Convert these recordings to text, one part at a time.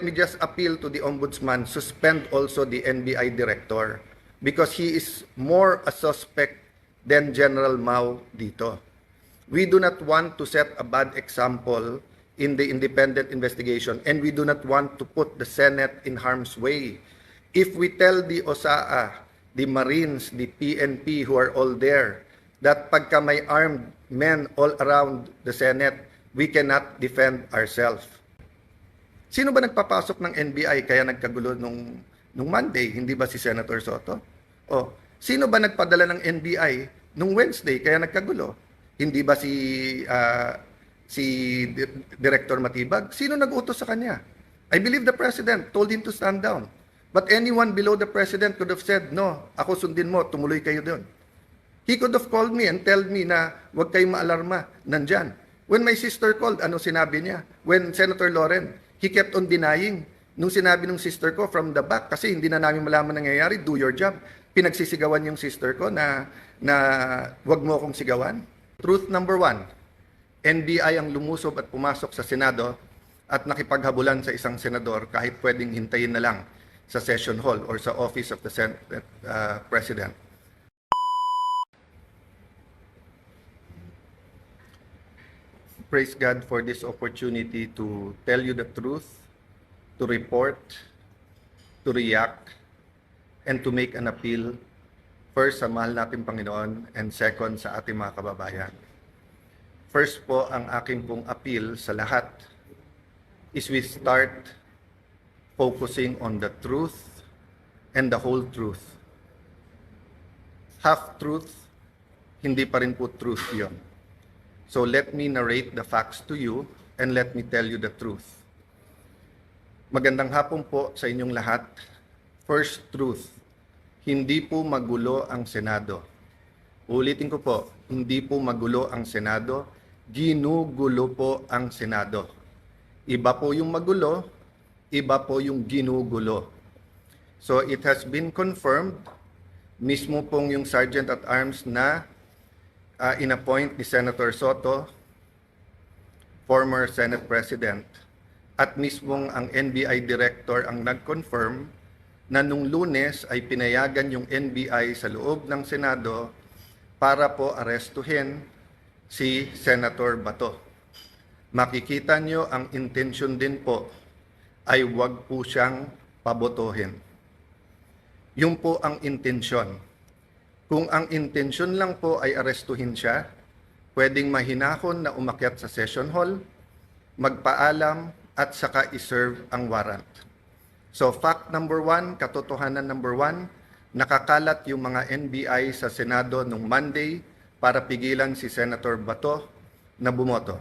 let me just appeal to the Ombudsman, suspend also the NBI director because he is more a suspect than General Mao dito. We do not want to set a bad example in the independent investigation, and we do not want to put the Senate in harm's way. If we tell the OSAA, the Marines, the PNP who are all there, that pagka may armed men all around the Senate, we cannot defend ourselves. Sino ba nagpapasok ng NBI kaya nagkagulo nung Monday? Hindi ba si Senator Soto? O, sino ba nagpadala ng NBI nung Wednesday kaya nagkagulo? Hindi ba si Director Matibag? Sino nag-utos sa kanya? I believe the President told him to stand down. But anyone below the President could have said, no, ako sundin mo, tumuloy kayo doon. He could have called me and tell me na huwag kayong maalarma, nandyan. When my sister called, ano sinabi niya? When Senator Loren, he kept on denying. Nung sinabi ng sister ko from the back, kasi hindi na namin malaman nangyayari, do your job. Pinagsisigawan yung sister ko na wag mo akong sigawan. Truth number 1, NBI ang lumusob at pumasok sa Senado at nakipaghabulan sa isang senador kahit pwedeng hintayin na lang sa session hall or sa office of the Senate President. Praise God for this opportunity to tell you the truth, to report, to react, and to make an appeal, first sa mahal nating Panginoon, and second sa ating mga kababayan. First po, ang aking pong appeal sa lahat is we start focusing on the truth and the whole truth. Half-truth, hindi pa rin po truth yon. So let me narrate the facts to you and let me tell you the truth. Magandang hapon po sa inyong lahat. First truth, hindi po magulo ang Senado. Ulitin ko po, hindi po magulo ang Senado, ginugulo po ang Senado. Iba po yung magulo, iba po yung ginugulo. So it has been confirmed, mismo pong yung Sergeant at Arms na inappoint ni Senator Soto, former Senate President, at mismong ang NBI Director ang nag-confirm na nung Lunes ay pinayagan yung NBI sa loob ng Senado para po arestuhin si Senator Bato. Makikita nyo ang intensyon din po ay wag po siyang pabotohin. Yun po ang intensyon. Kung ang intensyon lang po ay arestuhin siya, pwedeng mahinahon na umakyat sa session hall, magpaalam at saka iserve ang warrant. So fact number 1, katotohanan number 1, nakakalat yung mga NBI sa Senado nung Monday para pigilan si Senator Bato na bumoto.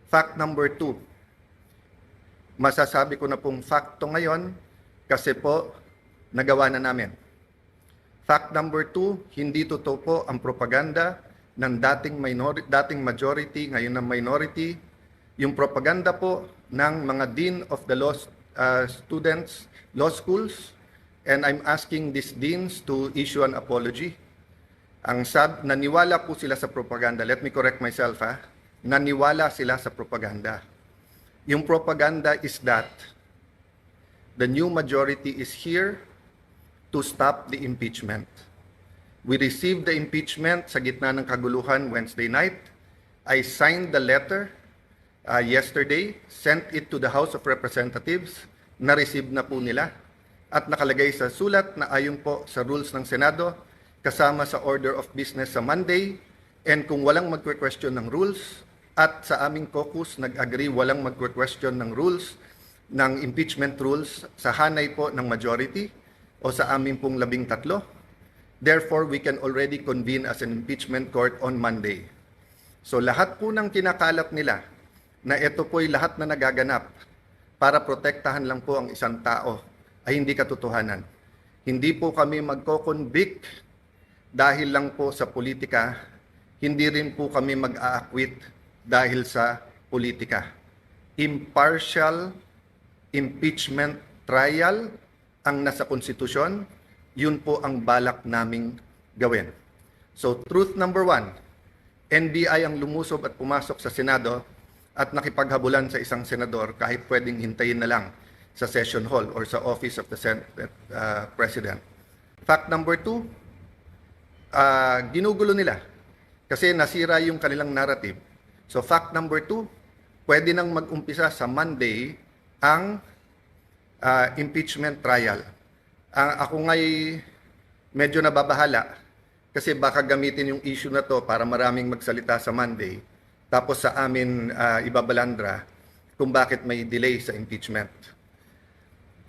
Fact number 2, masasabi ko na pong facto ngayon kasi po nagawa na namin. Fact number 2, hindi totoo po ang propaganda ng dating majority, ngayon ng minority. Yung propaganda po ng mga Dean of the Law Students, Law Schools, and I'm asking these deans to issue an apology. Naniwala po sila sa propaganda. Let me correct myself, ha? Naniwala sila sa propaganda. Yung propaganda is that the new majority is here to stop the impeachment. We received the impeachment sa gitna ng kaguluhan Wednesday night. I signed the letter yesterday, sent it to the House of Representatives, na-receive na po nila, at nakalagay sa sulat na ayon po sa rules ng Senado, kasama sa order of business sa Monday, and kung walang magque-question ng rules, at sa aming caucus nag-agree walang magque-question ng rules, ng impeachment rules, sa hanay po ng majority, o sa amin pong 13. Therefore, we can already convene as an impeachment court on Monday. So lahat po ng kinakalat nila na ito po'y lahat na nagaganap para protektahan lang po ang isang tao ay hindi katotohanan. Hindi po kami magko-convict dahil lang po sa politika, hindi rin po kami mag-aakwit dahil sa politika. Impartial impeachment trial ang nasa konstitusyon, yun po ang balak naming gawin. So truth number 1, NBI ang lumusob at pumasok sa Senado at nakipaghabulan sa isang senador kahit pwedeng hintayin na lang sa session hall or sa office of the Senate President. Fact number 2, ginugulo nila kasi nasira yung kanilang narrative. So fact number 2, pwede nang mag-umpisa sa Monday ang impeachment trial. Ako nga'y medyo nababahala kasi baka gamitin yung issue na to para maraming magsalita sa Monday, tapos sa amin ibabalandra kung bakit may delay sa impeachment.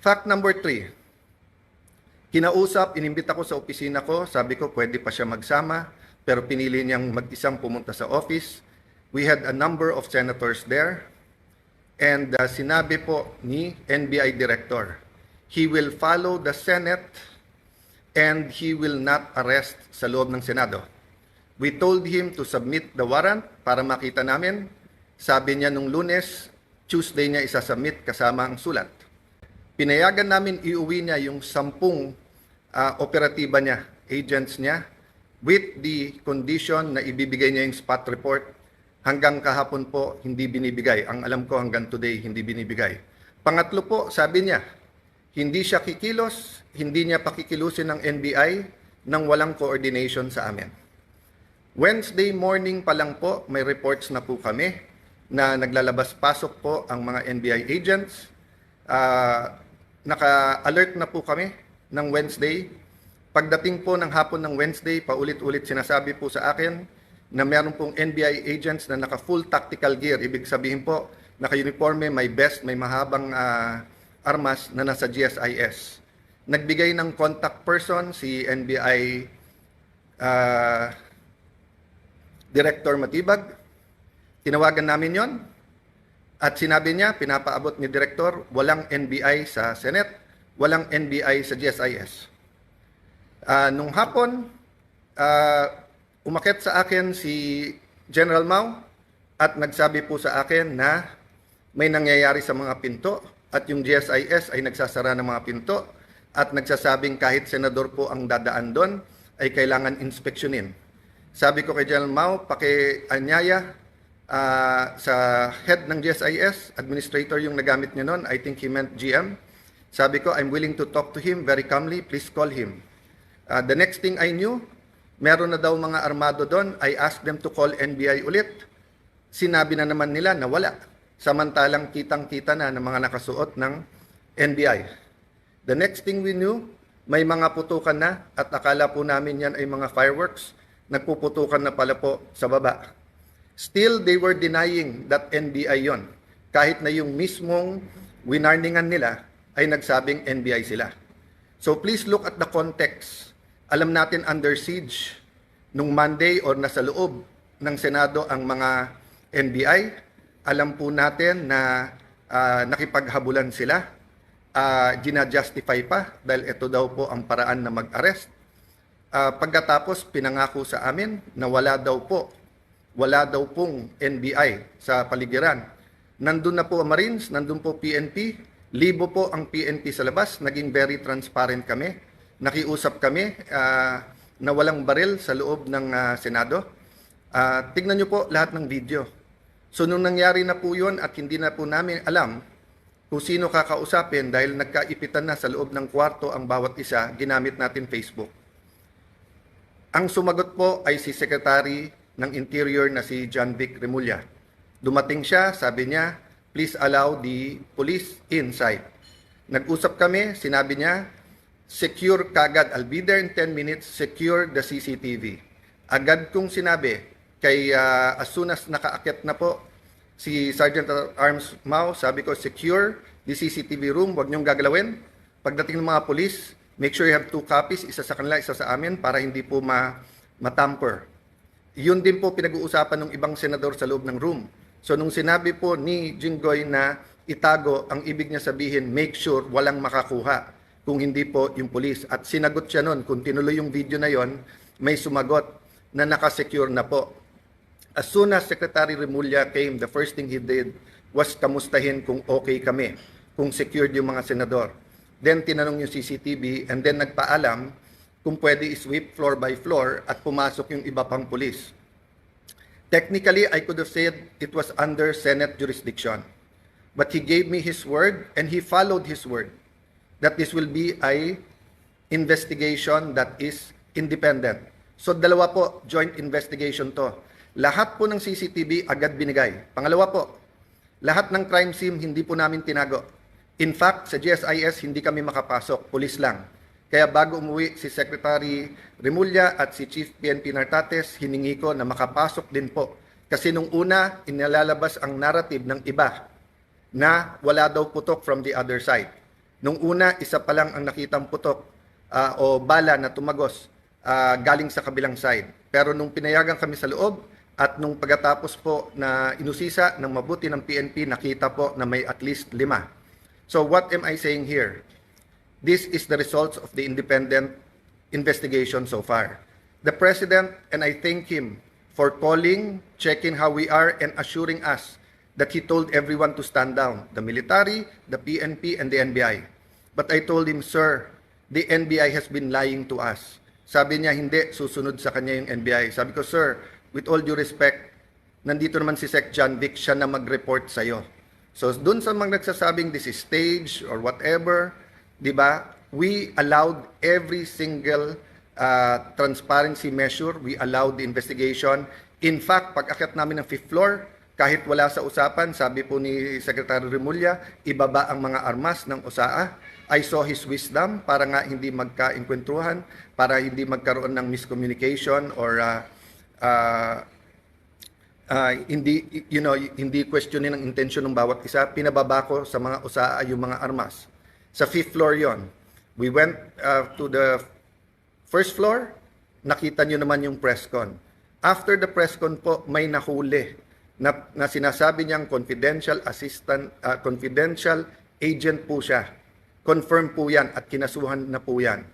Fact number 3, kinausap, inimbita ko sa opisina ko, sabi ko pwede pa siya magsama, pero pinili niyang mag-isang pumunta sa office. We had a number of senators there, and sinabi po ni NBI Director, he will follow the Senate and he will not arrest sa loob ng Senado. We told him to submit the warrant para makita namin. Sabi niya nung Lunes, Tuesday niya isasubmit kasama ang sulat. Pinayagan namin iuwi niya yung 10 operatiba niya, agents niya, with the condition na ibibigay niya yung spot report. Hanggang kahapon po, hindi binibigay. Ang alam ko hanggang today, hindi binibigay. Pangatlo po, sabi niya, hindi siya kikilos, hindi niya pakikilusin ng NBI nang walang coordination sa amin. Wednesday morning pa lang po, may reports na po kami na naglalabas-pasok po ang mga NBI agents. Naka-alert na po kami ng Wednesday. Pagdating po ng hapon ng Wednesday, paulit-ulit sinasabi po sa akin na meron pong NBI agents na naka-full tactical gear. Ibig sabihin po, naka-uniforme, may vest, may mahabang armas na nasa GSIS. Nagbigay ng contact person si NBI Director Matibag. Tinawagan namin yon at sinabi niya, pinapaabot ni Director, walang NBI sa Senate, walang NBI sa GSIS. Nung hapon, umakyat sa akin si General Mao at nagsabi po sa akin na may nangyayari sa mga pinto at yung GSIS ay nagsasara ng mga pinto at nagsasabing kahit senador po ang dadaan doon ay kailangan inspeksyonin. Sabi ko kay General Mao, pakianyaya sa head ng GSIS, administrator yung nagamit niya noon, I think he meant GM. Sabi ko, I'm willing to talk to him very calmly, please call him. The next thing I knew, meron na daw mga armado doon, I asked them to call NBI ulit. Sinabi na naman nila na wala. Samantalang kitang-kita na ng mga nakasuot ng NBI. The next thing we knew, may mga putukan na at akala po namin yan ay mga fireworks. Nagpuputukan na pala po sa baba. Still, they were denying that NBI yon. Kahit na yung mismong winarningan nila ay nagsabing NBI sila. So please look at the context. Alam natin under siege nung Monday or nasa loob ng Senado ang mga NBI. Alam po natin na nakipaghabulan sila. Gina-justify pa dahil ito daw po ang paraan na mag-arrest. Pagkatapos pinangako sa amin na wala daw pong NBI sa paligiran. Nandun na po ang Marines, nandun po PNP, libo po ang PNP sa labas, naging very transparent kami. Nakiusap kami na walang baril sa loob ng Senado. Tignan nyo po lahat ng video. So nung nangyari na po yun at hindi na po namin alam kung sino kakausapin dahil nagkaipitan na sa loob ng kwarto ang bawat isa, ginamit natin Facebook. Ang sumagot po ay si Secretary ng Interior na si John Vic Remulla. Dumating siya, sabi niya, please allow the police inside. Nag-usap kami, sinabi niya, secure kagad, I'll be there in 10 minutes, secure the CCTV. Agad kong sinabi, kay as soon as nakaakyat na po si Sergeant at Arms Mao, sabi ko, secure the CCTV room, huwag niyong gagalawin. Pagdating ng mga police, make sure you have 2 copies, isa sa kanila, isa sa amin, para hindi po matamper. Yun din po pinag-uusapan ng ibang senador sa loob ng room. So nung sinabi po ni Jinggoy na itago, ang ibig niya sabihin, make sure walang makakuha kung hindi po yung police. At sinagot siya nun, kung tinuloy yung video na yon, may sumagot na nakasecure na po. As soon as Secretary Remulla came, the first thing he did was kamustahin kung okay kami, kung secured yung mga senador. Then tinanong yung CCTV and then nagpaalam kung pwede i-sweep floor by floor at pumasok yung iba pang pulis. Technically, I could have said it was under Senate jurisdiction. but he gave me his word and he followed his word that this will be a investigation that is independent. So dalawa po, joint investigation to. Lahat po ng CCTV agad binigay. Pangalawa po, lahat ng crime scene hindi po namin tinago. In fact, sa GSIS hindi kami makapasok, pulis lang. Kaya bago umuwi si Secretary Remulla at si Chief PNP Nartates, hiningi ko na makapasok din po. Kasi nung una, inilalabas ang narrative ng iba na wala daw putok from the other side. Nung una, isa pa lang ang nakitang putok o bala na tumagos galing sa kabilang side. Pero nung pinayagan kami sa loob at nung pagkatapos po na inusisa ng mabuti ng PNP, nakita po na may at least 5. So what am I saying here? This is the results of the independent investigation so far. The President, and I thank him for calling, checking how we are, and assuring us that he told everyone to stand down, the military, the PNP, and the NBI. But I told him, sir, the NBI has been lying to us. Sabi niya, hindi, susunod sa kanya yung NBI. Sabi ko, sir, with all due respect, nandito naman si Sec. John Vic, siya na mag-report sa'yo. So, dun sa mga nagsasabing this is stage or whatever, di ba, we allowed every single transparency measure, we allowed the investigation. In fact, pag-akyat namin ng 5th floor, kahit wala sa usapan, sabi po ni Secretary Remulla, ibaba ang mga armas ng OSAA. I saw his wisdom para nga hindi magka-enkwentuhan, para hindi magkaroon ng miscommunication or hindi questionin ang intensyon ng bawat isa. Pinababa ko sa mga OSAA yung mga armas. Sa 5th floor yon. We went to the 1st floor, nakita nyo naman yung press con. After the press con po, may nahuli na sinasabi niyang confidential assistant, confidential agent po siya. Confirm po yan at kinasuhan na po yan.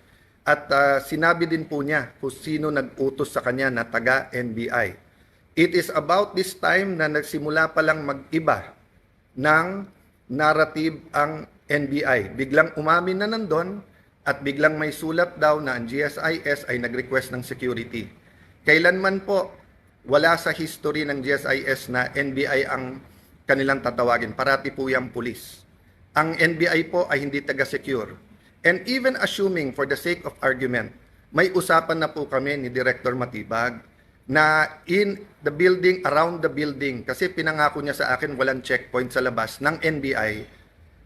At sinabi din po niya kung sino nag-utos sa kanya na taga-NBI. It is about this time na nagsimula pa lang mag-iba ng narrative ang NBI. Biglang umamin na nandun at biglang may sulat daw na ang GSIS ay nag-request ng security. Kailanman po, wala sa history ng GSIS na NBI ang kanilang tatawagin. Parati po yung pulis. Ang NBI po ay hindi taga-secure. And even assuming for the sake of argument, may usapan na po kami ni Director Matibag na in the building, around the building, kasi pinangako niya sa akin walang checkpoint sa labas ng NBI.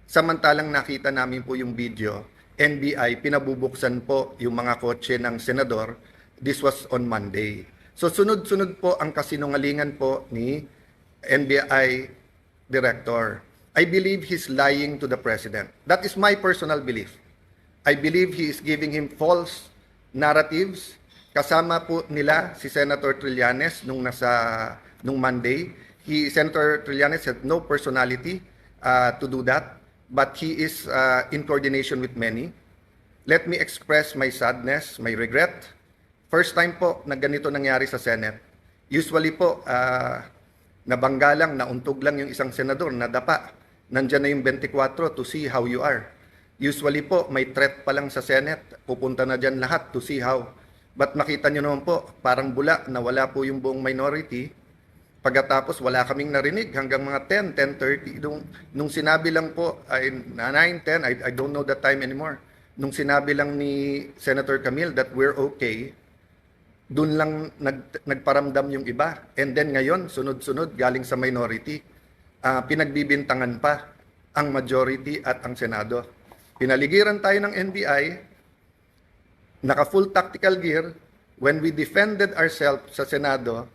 Samantalang nakita namin po yung video, NBI, pinabubuksan po yung mga kotse ng senador. This was on Monday. So sunod-sunod po ang kasinungalingan po ni NBI Director. I believe he's lying to the President. That is my personal belief. I believe he is giving him false narratives. Kasama po nila si Senator Trillanes nung Monday. Senator Trillanes had no personality to do that, but he is in coordination with many. Let me express my sadness, my regret. First time po na ganito nangyari sa Senate. Usually po, nabangga lang, nauntog lang yung isang senador, nadapa. Nandyan na yung 24 to see how you are. Usually po, may threat pa lang sa Senate, pupunta na dyan lahat to see how. But makita nyo naman po, parang bula na wala po yung buong minority. Pagkatapos, wala kaming narinig hanggang mga 10, 10:30. Nung sinabi lang po, 9, 10, I don't know the time anymore. Nung sinabi lang ni Senator Camille that we're okay, doon lang nagparamdam yung iba. And then ngayon, sunod-sunod, galing sa minority, pinagbibintangan pa ang majority at ang Senado. Pinaligiran tayo ng NBI, naka-full tactical gear. When we defended ourselves sa Senado,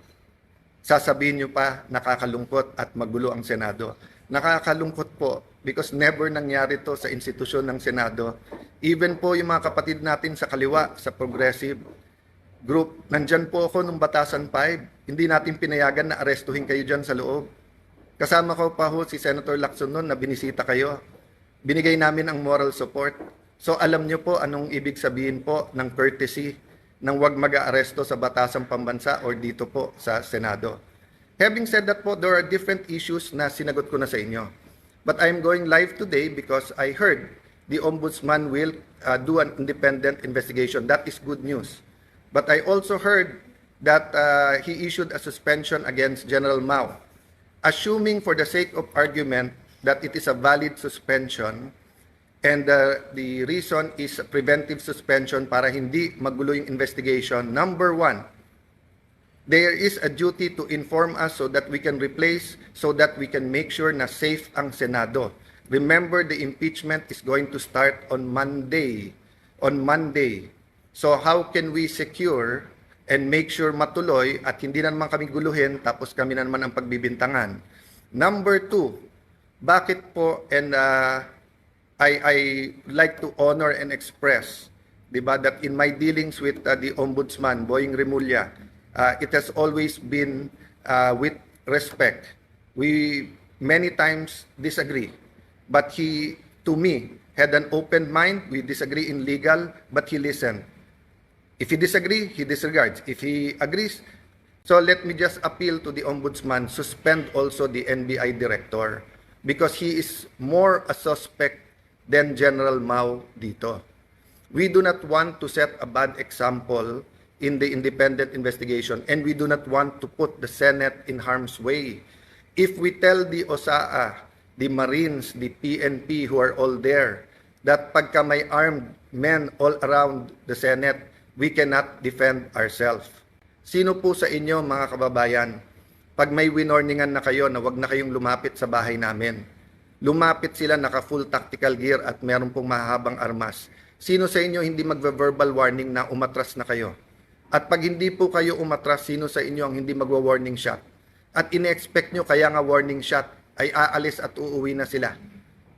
sasabihin nyo pa, nakakalungkot at magulo ang Senado. Nakakalungkot po because never nangyari to sa institusyon ng Senado. Even po yung mga kapatid natin sa kaliwa, sa progressive group, nandyan po ako nung Batasan 5. Hindi natin pinayagan na arestuhin kayo dyan sa loob. Kasama ko pa ho si Senator Lacson noon na binisita kayo. Binigay namin ang moral support. So alam nyo po anong ibig sabihin po ng courtesy ng wag mag-aaresto sa Batasang Pambansa or dito po sa Senado. Having said that po, there are different issues na sinagot ko na sa inyo. But I'm going live today because I heard the Ombudsman will do an independent investigation. That is good news. But I also heard that he issued a suspension against General Mao. Assuming for the sake of argument that it is a valid suspension, and the reason is a preventive suspension para hindi magulo yung investigation. Number one, there is a duty to inform us so that we can replace, so that we can make sure na safe ang Senado. Remember, the impeachment is going to start on Monday. So how can we secure and make sure matuloy at hindi na naman kami guluhin tapos kami na naman ang pagbibintangan? Number two, bakit po, and I like to honor and express, diba, that in my dealings with the Ombudsman, Boying Remulla, it has always been with respect. We many times disagree, but he, to me, had an open mind. We disagree in legal, but he listened. If he disagree, he disregards. If he agrees, so let me just appeal to the Ombudsman, suspend also the NBI director because he is more a suspect than General Mao dito. We do not want to set a bad example in the independent investigation, and we do not want to put the Senate in harm's way. If we tell the OSAA, the Marines, the PNP who are all there, that pagka may armed men all around the Senate, we cannot defend ourselves. Sino po sa inyo, mga kababayan, pag may winorningan na kayo na wag na kayong lumapit sa bahay namin, lumapit sila naka-full tactical gear at meron pong mahabang armas. Sino sa inyo hindi magve-verbal warning na umatras na kayo? At pag hindi po kayo umatras, sino sa inyo ang hindi magwa-warning shot? At ine-expect nyo kaya nga warning shot ay aalis at uuwi na sila.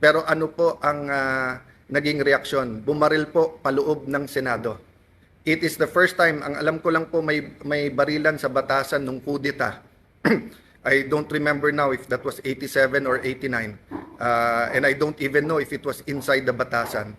Pero ano po ang naging reaksyon? Bumaril po paloob ng Senado. It is the first time, ang alam ko lang po may barilan sa batasan nung kudeta. I don't remember now if that was 87 or 89. And I don't even know if it was inside the batasan.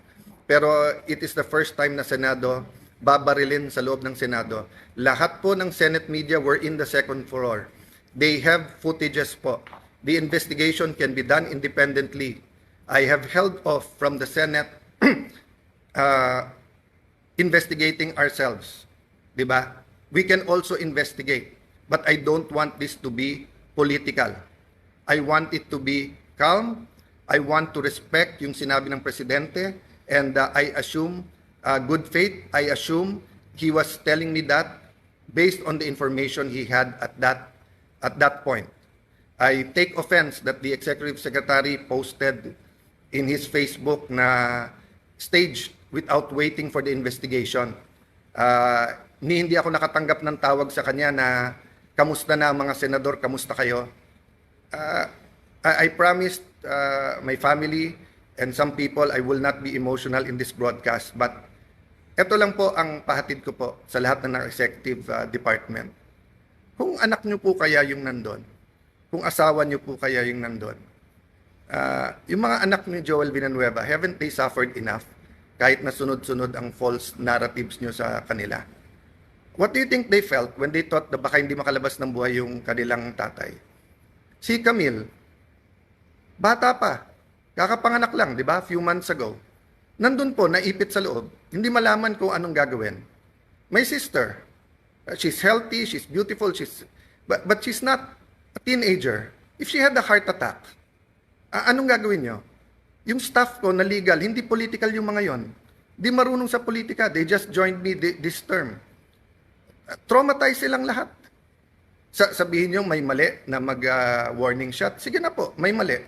Pero it is the first time na Senado babarilin sa loob ng Senado. Lahat po ng Senate media were in the second floor. They have footages po. The investigation can be done independently. I have held off from the Senate investigating ourselves. Diba? We can also investigate. But I don't want this to be political. I want it to be calm. I want to respect yung sinabi ng Presidente. And I assume good faith. I assume he was telling me that based on the information he had at that point. I take offense that the Executive Secretary posted in his Facebook na staged without waiting for the investigation. Hindi ako nakatanggap ng tawag sa kanya na kamusta na mga senador, kamusta kayo? I promised my family and some people I will not be emotional in this broadcast, but ito lang po ang pahatid ko po sa lahat ng executive department. Kung anak nyo po kaya yung nandun, kung asawa nyo po kaya yung nandun, yung mga anak ni Joel Villanueva, haven't they suffered enough kahit na sunod-sunod ang false narratives nyo sa kanila? What do you think they felt when they thought na baka hindi makalabas ng buhay yung kanilang tatay? Si Camille, bata pa, kakapanganak lang, di ba? Few months ago. Nandun po, naipit sa loob, hindi malaman kung anong gagawin. My sister, she's healthy, she's beautiful, but she's not a teenager. If she had a heart attack, anong gagawin nyo? Yung staff ko na legal, hindi political yung mga yon. Di marunong sa politika. They just joined me this term. Traumatized silang lahat. Sabihin nyo may mali na mag-warning shot. Sige na po, may mali.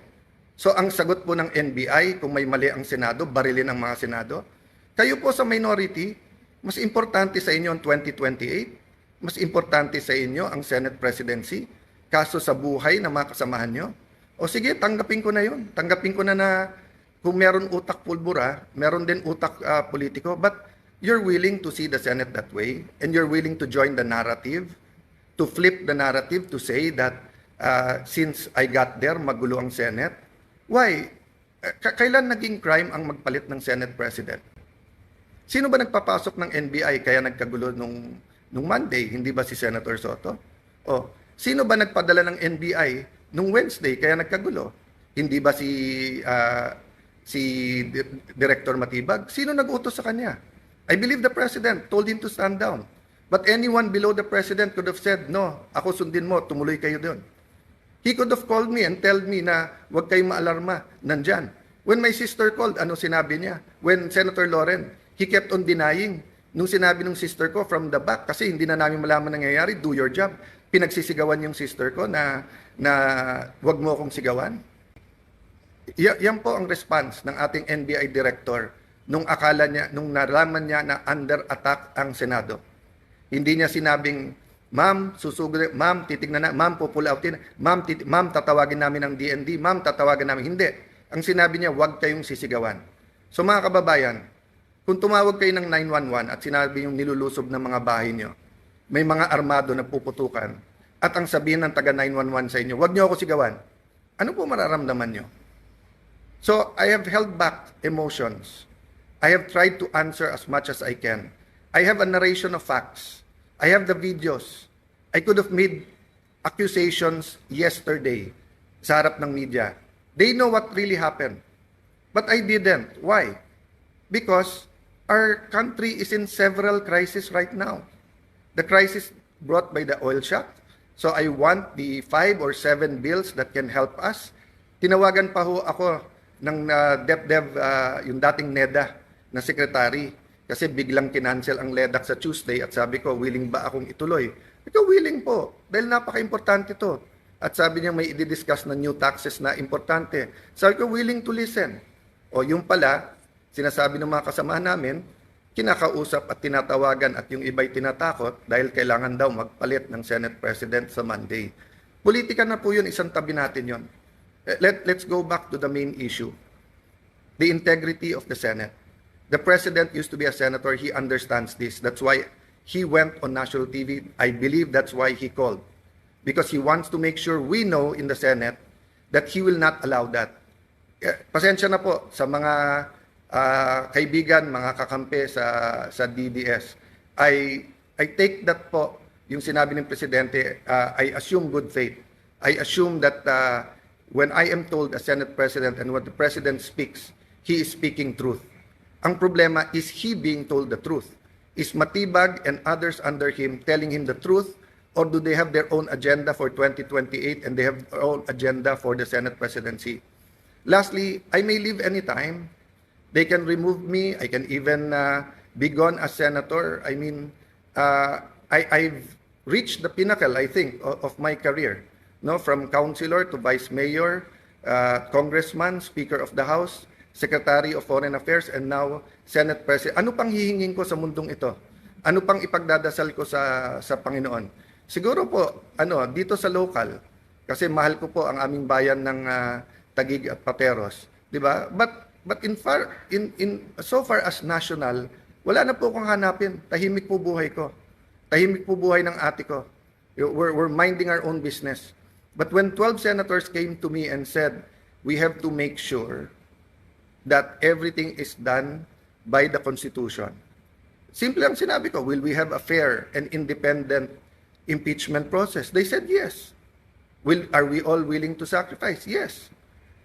So ang sagot po ng NBI, kung may mali ang Senado, barilin ang mga Senado. Kayo po sa minority, mas importante sa inyo ang 2028, mas importante sa inyo ang Senate presidency, kaso sa buhay ng mga kasamahan nyo. O sige, tanggapin ko na yun. Tanggapin ko na kung meron utak pulbura, meron din utak politiko, but you're willing to see the Senate that way, and you're willing to join the narrative, to flip the narrative, to say that since I got there, magulo ang Senate. Why? Kailan naging crime ang magpalit ng Senate President? Sino ba nagpapasok ng NBI kaya nagkagulo nung Monday? Hindi ba si Senator Soto? O, sino ba nagpadala ng NBI nung Wednesday kaya nagkagulo? Hindi ba si Director Matibag? Sino nag-utos sa kanya? I believe the President told him to stand down. But anyone below the President could have said, no, ako sundin mo, tumuloy kayo doon. He could have called me and told me na huwag kayong maalarma, nandyan. When my sister called, ano sinabi niya? When Senator Loren, he kept on denying. Nung sinabi ng sister ko from the back, kasi hindi na namin malaman nangyayari, do your job. Pinagsisigawan yung sister ko na huwag mo akong sigawan. Yan po ang response ng ating NBI director nung akala niya, nung nalaman niya na under attack ang Senado. Hindi niya sinabing, ma'am, susugod, ma'am, titignan na, ma'am, pupull outin, ma'am, tatawagin namin ng DND, ma'am, tatawagin namin. Hindi. Ang sinabi niya, huwag kayong sisigawan. So mga kababayan, kung tumawag kayo ng 911 at sinabi yung nilulusob ng mga bahay niyo, may mga armado na puputukan, at ang sabihin ng taga 911 sa inyo, huwag niyo ako sigawan, ano po mararamdaman niyo? So, I have held back emotions. I have tried to answer as much as I can. I have a narration of facts. I have the videos. I could have made accusations yesterday sa harap ng media. They know what really happened. But I didn't. Why? Because our country is in several crises right now. The crisis brought by the oil shock. So I want the 5 or 7 bills that can help us. Tinawagan pa ho ako ng DepDev, yung dating NEDA na secretary, kasi biglang kinancel ang LEDAC sa Tuesday at sabi ko, willing ba akong ituloy? Ikaw willing po, dahil napaka-importante to. At sabi niya may i-discuss na new taxes na importante. Sabi ko, willing to listen. O yung pala, sinasabi ng mga kasamahan namin, kinakausap at tinatawagan at yung iba'y tinatakot dahil kailangan daw magpalit ng Senate President sa Monday. Politika na po yun, isang tabi natin yun. Let's go back to the main issue. The integrity of the Senate. The President used to be a senator. He understands this. That's why he went on national TV. I believe that's why he called. Because he wants to make sure we know in the Senate that he will not allow that. Pasensya na po sa mga kaibigan, mga kakampi sa DDS. I take that po, yung sinabi ng Presidente, I assume good faith. I assume that when I am told as Senate President and when the President speaks, he is speaking truth. Ang problema is he being told the truth. Is Matibag and others under him telling him the truth, or do they have their own agenda for 2028 and they have their own agenda for the Senate presidency? Lastly, I may leave anytime. They can remove me. I can even be gone as senator. I mean, I've reached the pinnacle, I think, of my career. No, from councilor to vice mayor, congressman, speaker of the House, secretary of foreign affairs, and now Senate president. Ano pang hihingin ko sa mundong ito? Ano pang ipagdadasal ko sa Panginoon? Siguro po, dito sa local, kasi mahal ko po ang aming bayan ng Taguig at Pateros, di ba? But so far as national, wala na po akong hanapin. Tahimik po buhay ko. Tahimik po buhay ng ate ko. We're minding our own business. But when 12 senators came to me and said, we have to make sure that everything is done by the Constitution. Simple ang sinabi ko, will we have a fair and independent impeachment process? They said yes. Are we all willing to sacrifice? Yes.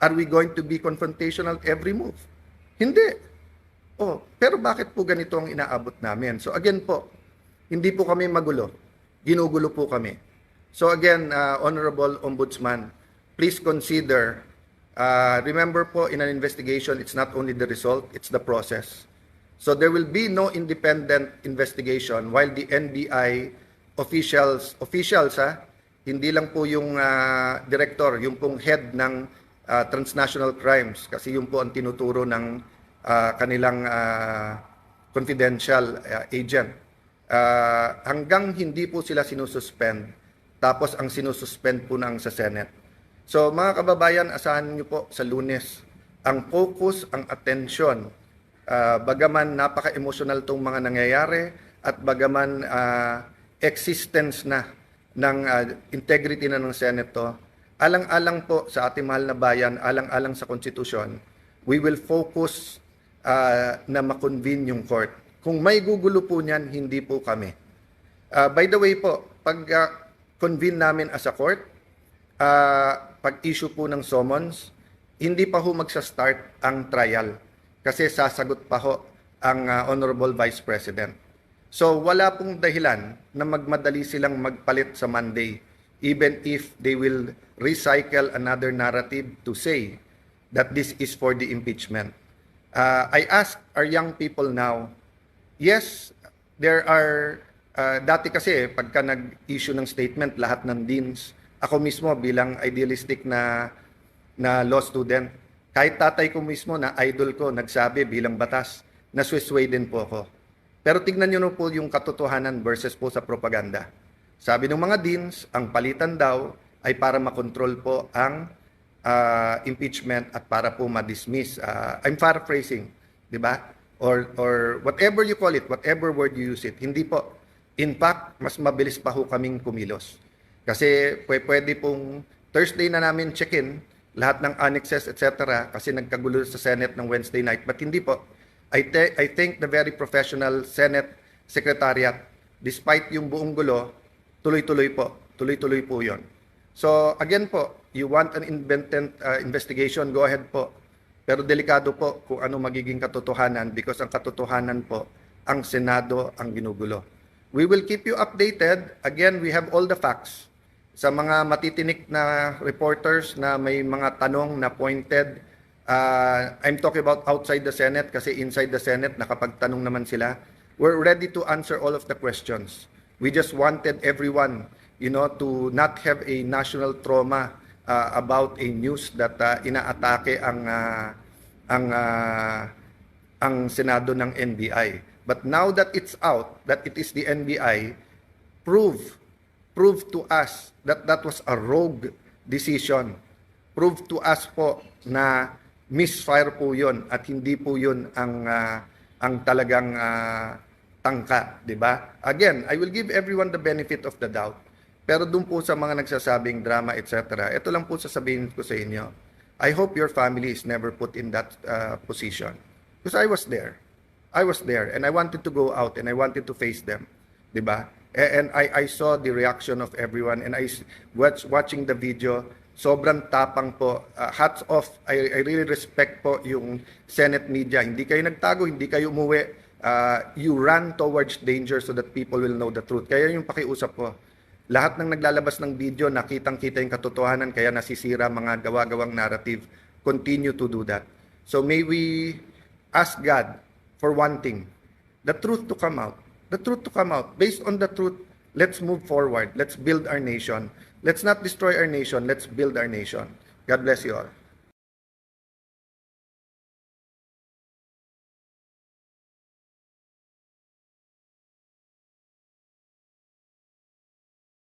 Are we going to be confrontational every move? Hindi. Pero bakit po ganito ang inaabot namin? So again po, hindi po kami magulo. Ginugulo po kami. So again, Honorable Ombudsman, please consider, remember po in an investigation, it's not only the result, it's the process. So there will be no independent investigation while the NBI officials hindi lang po yung director, yung pong head ng transnational crimes, kasi yung po ang tinuturo ng kanilang confidential agent. Hanggang hindi po sila sinususpend, tapos ang sinususpend po ng sa Senate. So mga kababayan, asahan niyo po sa Lunes, ang focus, ang atensyon, bagaman napaka-emotional tong mga nangyayari at bagaman existence na ng integrity na ng Senate to, alang-alang po sa ating mahal na bayan, alang-alang sa konstitusyon, we will focus na makonvene yung court. Kung may gugulo po niyan, hindi po kami. By the way po, pag convene namin as a court, pag-issue po ng summons, hindi pa ho magsa-start ang trial kasi sasagot pa ho ang Honorable Vice President. So wala pong dahilan na magmadali silang magpalit sa Monday. even if they will recycle another narrative to say that this is for the impeachment. I ask our young people now, yes, there are, dati kasi pagka nag-issue ng statement, lahat ng deans, ako mismo bilang idealistic na law student, kahit tatay ko mismo na idol ko, nagsabi bilang batas, naswisway din po ako. Pero tignan nyo po yung katotohanan versus po sa propaganda. Sabi ng mga deans, ang palitan daw ay para makontrol po ang impeachment at para po ma-dismiss. I'm paraphrasing, di ba? Or whatever you call it, whatever word you use it, hindi po. In fact, mas mabilis pa ho kaming kumilos. Kasi pwede pong Thursday na namin check-in, lahat ng annexes, etc. Kasi nagkagulo sa Senate ng Wednesday night. But hindi po. I think the very professional Senate Secretariat, despite yung buong gulo, tuloy-tuloy po. Tuloy-tuloy po yon. So again po, you want an independent investigation, go ahead po. Pero delikado po kung ano magiging katotohanan because ang katotohanan po, ang Senado ang ginugulo. We will keep you updated. Again, we have all the facts. Sa mga matitinik na reporters na may mga tanong na pointed, I'm talking about outside the Senate kasi inside the Senate, nakapagtanong naman sila. We're ready to answer all of the questions. We just wanted everyone, to not have a national trauma about a news that inaatake ang Senado ng NBI. But now that it's out, that it is the NBI, prove to us that that was a rogue decision. Prove to us po na misfire po yun at hindi po yun ang talagang tangka, di ba? Again, I will give everyone the benefit of the doubt. Pero dun po sa mga nagsasabing drama, etc., ito lang po sasabihin ko sa inyo. I hope your family is never put in that position. Because I was there. And I wanted to go out and I wanted to face them. Di ba? And I saw the reaction of everyone and I watching the video, sobrang tapang po. Hats off. I really respect po yung Senate media. Hindi kayo nagtago, hindi kayo umuwi. You run towards danger so that people will know the truth. Kaya yung pakiusap ko, lahat ng naglalabas ng video, nakitang-kita yung katotohanan, kaya nasisira mga gawa-gawang narrative. Continue to do that. So may we ask God for one thing, the truth to come out. The truth to come out. Based on the truth, let's move forward. Let's build our nation. Let's not destroy our nation. Let's build our nation. God bless you all.